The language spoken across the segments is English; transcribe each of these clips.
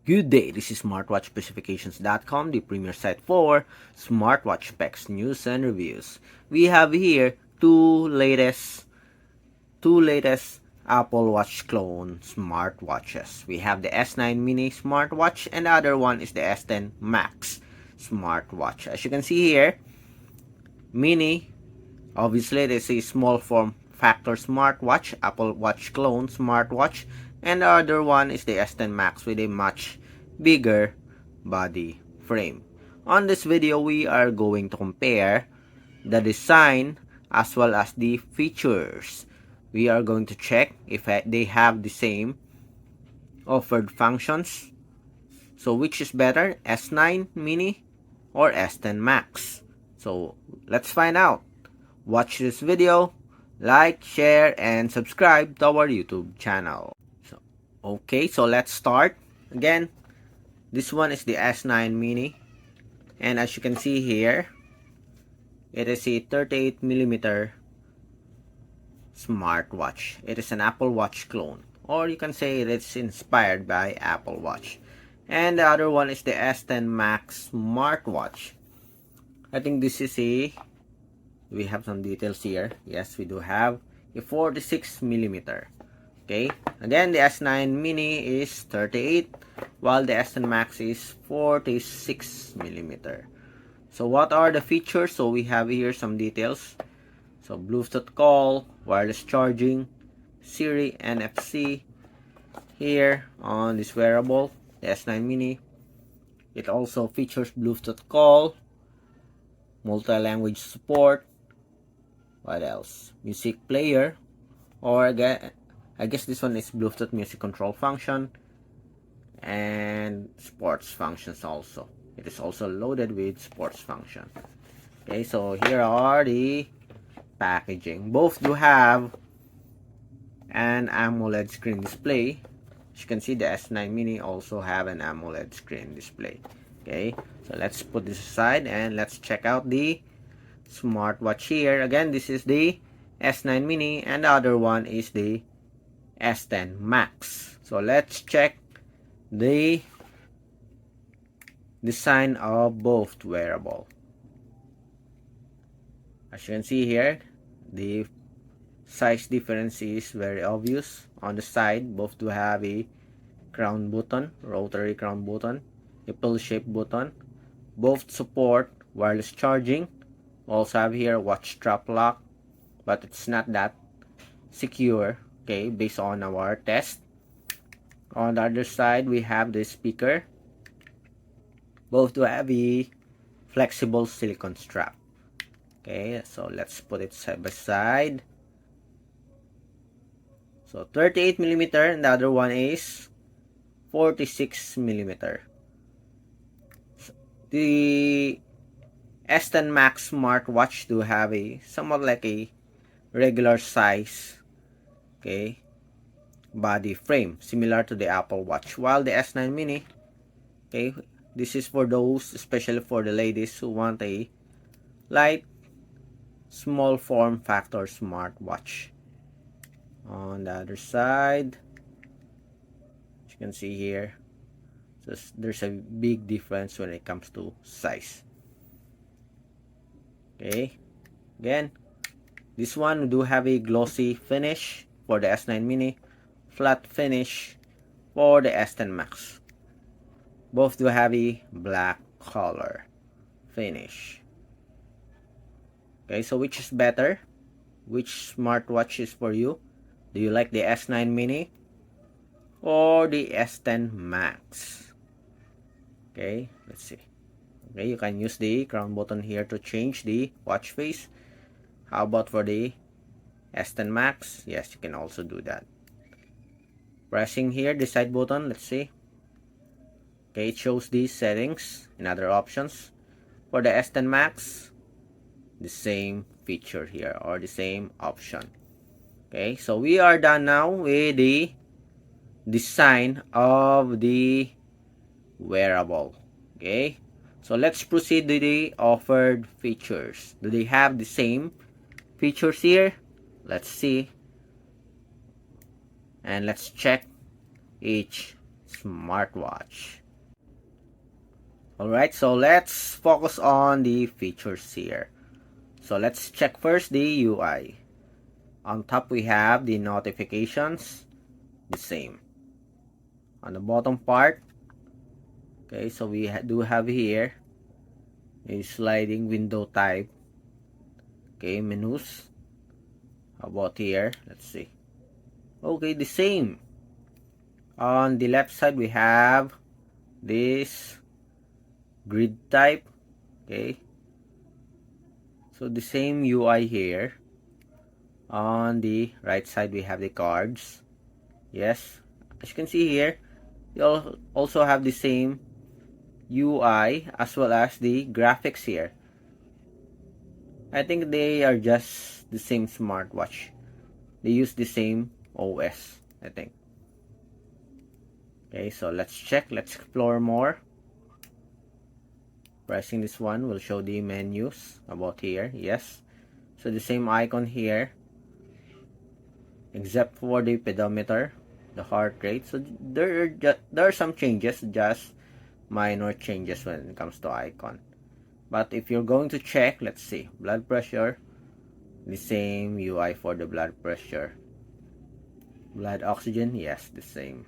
Good day, this is smartwatchspecifications.com, the premier site for smartwatch specs, news, and reviews. We have here two latest Apple Watch clone smartwatches. We have the S9 mini smartwatch and the other one is the S10 Max smartwatch. As you can see here, mini, obviously this is small form factor smartwatch, Apple Watch clone smartwatch, and the other one is the S10 Max with a much bigger body frame. On this video, we are going to compare the design as well as the features. We are going to check if they have the same offered functions. So which is better, S9 mini or S10 Max? So let's find out. Watch this video, like, share, and subscribe to our YouTube channel. So let's start. Again, this one is the S9 mini, and as you can see here, it is a 38mm smartwatch. It is an Apple Watch clone, or you can say it is inspired by Apple Watch. And the other one is the S10 Max smartwatch. I think this is we have some details here. Yes, we do have a 46mm. Okay, again, the S9 mini is 38, while the S10 Max is 46mm. So what are the features? So we have here some details. So Bluetooth call, wireless charging, Siri, NFC here on this wearable, the S9 mini. It also features Bluetooth call, multi-language support. What else? Music player, or again, I guess this one is Bluetooth music control function, and sports functions also. It is also loaded with sports function. Okay, so here are the packaging. Both do have an AMOLED screen display. As you can see, the S9 mini also have an AMOLED screen display. Okay, so let's put this aside and let's check out the smartwatch here. Again, this is the S9 mini and the other one is the S10 Max. So let's check the design of both wearable. As you can see here, the size difference is very obvious. On the side, both do have a crown button, rotary crown button, a pill-shaped button. Both support wireless charging. Also have here watch strap lock, but it's not that secure. Okay, based on our test. On the other side, we have the speaker. Both do have a flexible silicone strap. Okay, so let's put it side by side. So 38mm and the other one is 46mm. The S10 Max smartwatch do have a somewhat like a regular size, okay, body frame similar to the Apple Watch, while the S9 mini, okay, this is for those, especially for the ladies who want a light small form factor smartwatch. On the other side, as you can see here, so there's a big difference when it comes to size. Okay, again, this one do have a glossy finish for the S9 mini, flat finish for the S10 Max. Both do have a black color finish. Okay, so which is better? Which smartwatch is for you? Do you like the S9 mini or the S10 Max? Okay, let's see. Okay, you can use the crown button here to change the watch face. How about for the S10 Max? Yes, you can also do that. Pressing here the side button, let's see. Okay, it shows these settings and other options. For the S10 Max, the same feature here or the same option. Okay, so we are done now with the design of the wearable. Okay, so let's proceed to the offered features. Do they have the same features here? Let's see. And let's check each smartwatch. Alright, so let's focus on the features here. So let's check first the UI. On top we have the notifications, the same. On the bottom part, okay, so we do have here a sliding window type. Okay, menus. How about here? Let's see. Okay, the same. On the left side we have this grid type. Okay, so the same UI here. On the right side we have the cards. Yes, as you can see here, you'll also have the same UI as well as the graphics here. I think they are just the same smartwatch. They use the same OS, I think. Okay, so let's check. Let's explore more. Pressing this one will show the menus about here. Yes. So the same icon here, except for the pedometer, the heart rate. So there are some changes, just minor changes when it comes to icon. But if you're going to check, let's see, blood pressure, the same UI for the blood pressure. Blood oxygen, yes, the same.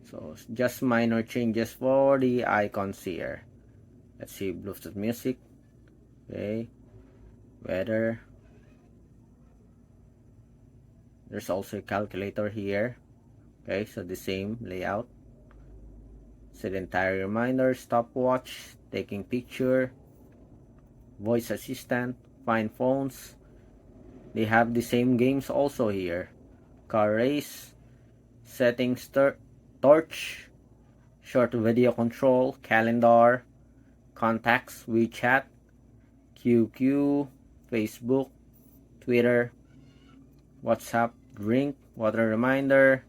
So just minor changes for the icons here. Let's see, Bluetooth music. Okay, weather. There's also a calculator here. Okay, so the same layout. Sedentary reminder, stopwatch, taking picture, voice assistant, find phones. They have the same games also here. Car race, settings, torch, short video control, calendar, contacts, WeChat, QQ, Facebook, Twitter, WhatsApp, drink, water reminder,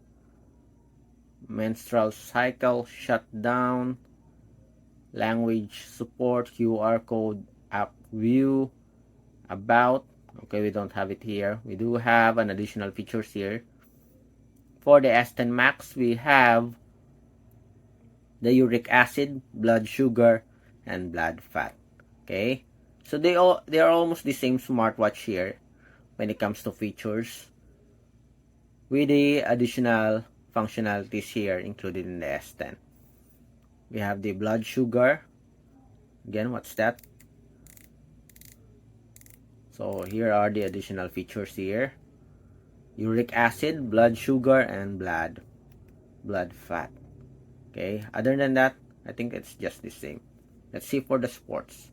menstrual cycle, shutdown, language support, QR code, app view, about. Okay, we don't have it here. We do have an additional features here. For the S10 Max, we have the uric acid, blood sugar, and blood fat. Okay, so they are almost the same smartwatch here when it comes to features, with the additional functionalities here included in the S10. We have the blood sugar. Again, what's that? So here are the additional features here. Uric acid, blood sugar, and blood fat. Okay, other than that, I think it's just the same. Let's see for the sports.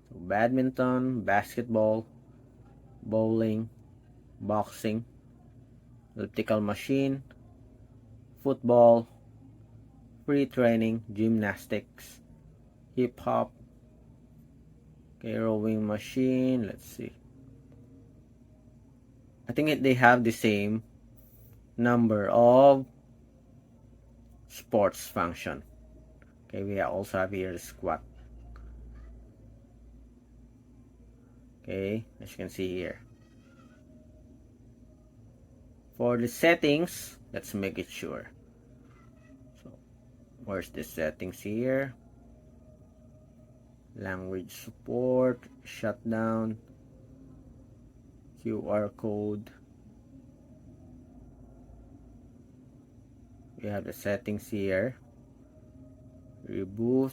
So badminton, basketball, bowling, boxing, elliptical machine, football, free training, gymnastics, hip hop, okay, rowing machine. Let's see. I think they have the same number of sports function. Okay, we also have here the squat. Okay, as you can see here. For the settings, let's make it sure. So, where's the settings here? Language support, shutdown, QR code. We have the settings here. Reboot.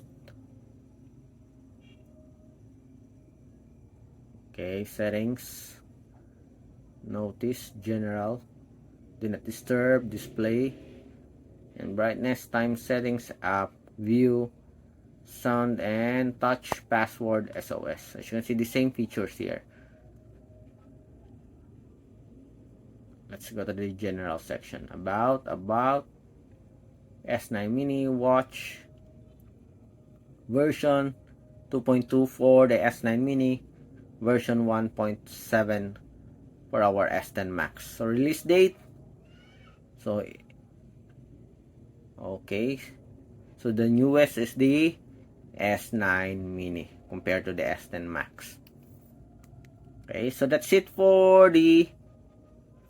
Okay, settings. Notice, general. Do not disturb, display, and brightness, time settings, app, view, sound, and touch, password, SOS. As you can see, the same features here. Let's go to the general section. About S9 mini watch version 2.2 for the S9 mini, version 1.7 for our S10 Max. So release date. So okay, so the newest is the S9 mini compared to the S10 Max. Okay, so that's it for the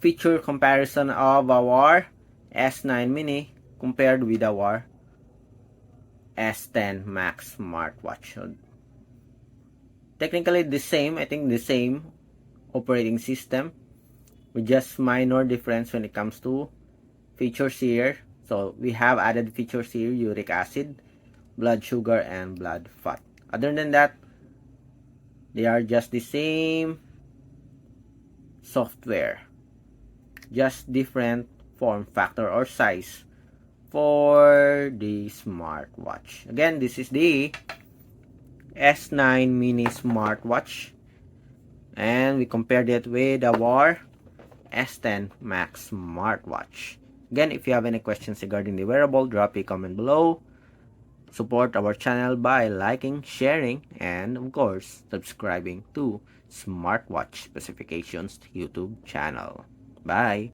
feature comparison of our S9 mini compared with our S10 Max Smartwatch. So, technically the same, I think the same operating system with just minor difference when it comes to features here. So we have added features here: uric acid, blood sugar, and blood fat. Other than that, they are just the same software, just different form factor or size for the smartwatch. Again, this is the S9 mini smartwatch, and we compared it with our S10 Max smartwatch. Again, if you have any questions regarding the wearable, drop a comment below. Support our channel by liking, sharing, and of course, subscribing to Smartwatch Specifications YouTube channel. Bye!